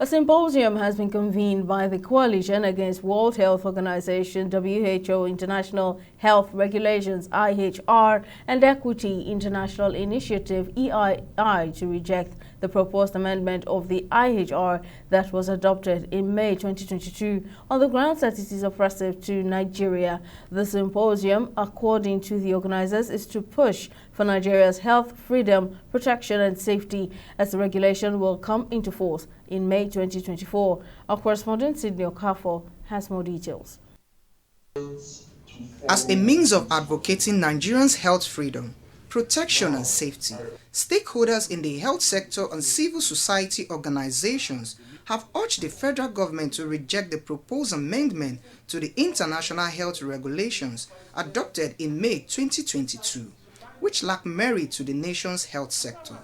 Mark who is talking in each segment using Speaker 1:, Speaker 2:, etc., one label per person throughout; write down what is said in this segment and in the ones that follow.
Speaker 1: A symposium has been convened by the Coalition Against World Health Organization (WHO) International Health Regulations (IHR) and Equity International Initiative (EII) to reject the proposed amendment of the IHR that was adopted in May 2022 on the grounds that it is oppressive to Nigeria. The symposium, according to the organizers, is to push for Nigeria's health, freedom, protection and safety as the regulation will come into force in May 2024. Our correspondent Sydney Okafo has more details.
Speaker 2: As a means of advocating Nigerians' health freedom, protection and safety, stakeholders in the health sector and civil society organizations have urged the federal government to reject the proposed amendment to the international health regulations adopted in May 2022, which lack merit to the nation's health sector.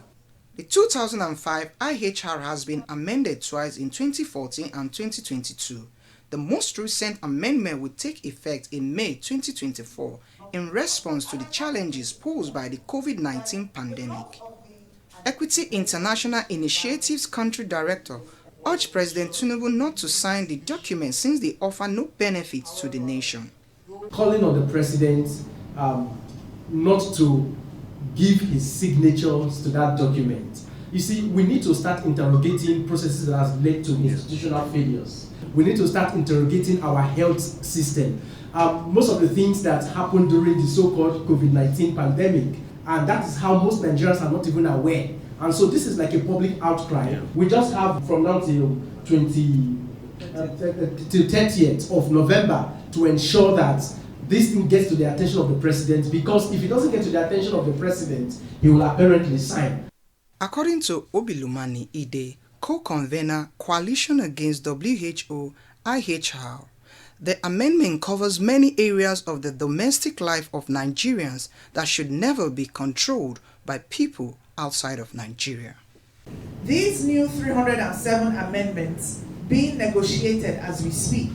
Speaker 2: The 2005 IHR has been amended twice in 2014 and 2022. The most recent amendment will take effect in May 2024 in response to the challenges posed by the COVID-19 pandemic. Equity International Initiative's country director urged President Tinubu not to sign the document since they offer no benefits to the nation.
Speaker 3: Calling on the president not to give his signatures to that document. You see, we need to start interrogating processes that has led to institutional failures. We need to start interrogating our health system. Most of the things that happened during the so-called COVID-19 pandemic, and that is how most Nigerians are not even aware. And so this is like a public outcry. Yeah. We just have from now till 30th of November to ensure that this thing gets to the attention of the president, because if it doesn't get to the attention of the president, he will apparently sign.
Speaker 2: According to Obilumani Ide, co-convener Coalition Against W.H.O. IHR, the amendment covers many areas of the domestic life of Nigerians that should never be controlled by people outside of Nigeria.
Speaker 4: These new 307 amendments being negotiated as we speak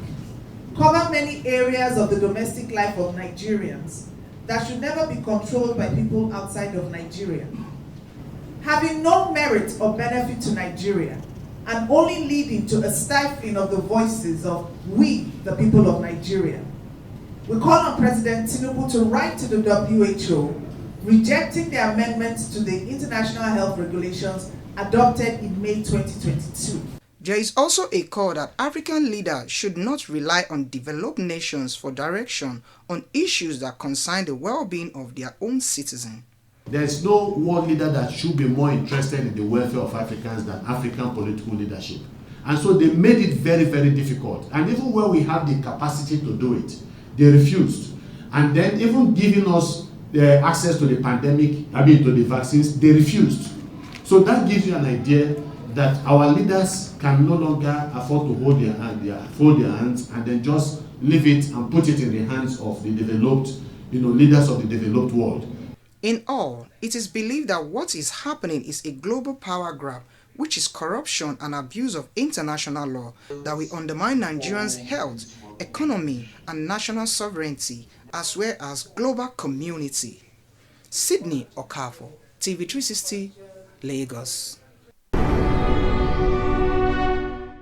Speaker 4: cover many areas of the domestic life of Nigerians that should never be controlled by people outside of Nigeria, having no merit or benefit to Nigeria, and only leading to a stifling of the voices of we, the people of Nigeria. We call on President Tinubu to write to the WHO rejecting the amendments to the international health regulations adopted in May 2022.
Speaker 2: There is also a call that African leaders should not rely on developed nations for direction on issues that concern the well-being of their own citizens.
Speaker 5: There is no world leader that should be more interested in the welfare of Africans than African political leadership. And so they made it very, very difficult. And even where we have the capacity to do it, they refused. And then even giving us the access to the pandemic, to the vaccines, they refused. So that gives you an idea that our leaders can no longer afford to hold their hands and then just leave it and put it in the hands of the developed, leaders of the developed world.
Speaker 2: In all, it is believed that what is happening is a global power grab, which is corruption and abuse of international law that will undermine Nigerians' health, economy, and national sovereignty, as well as global community. Sydney Okafo, TV360, Lagos.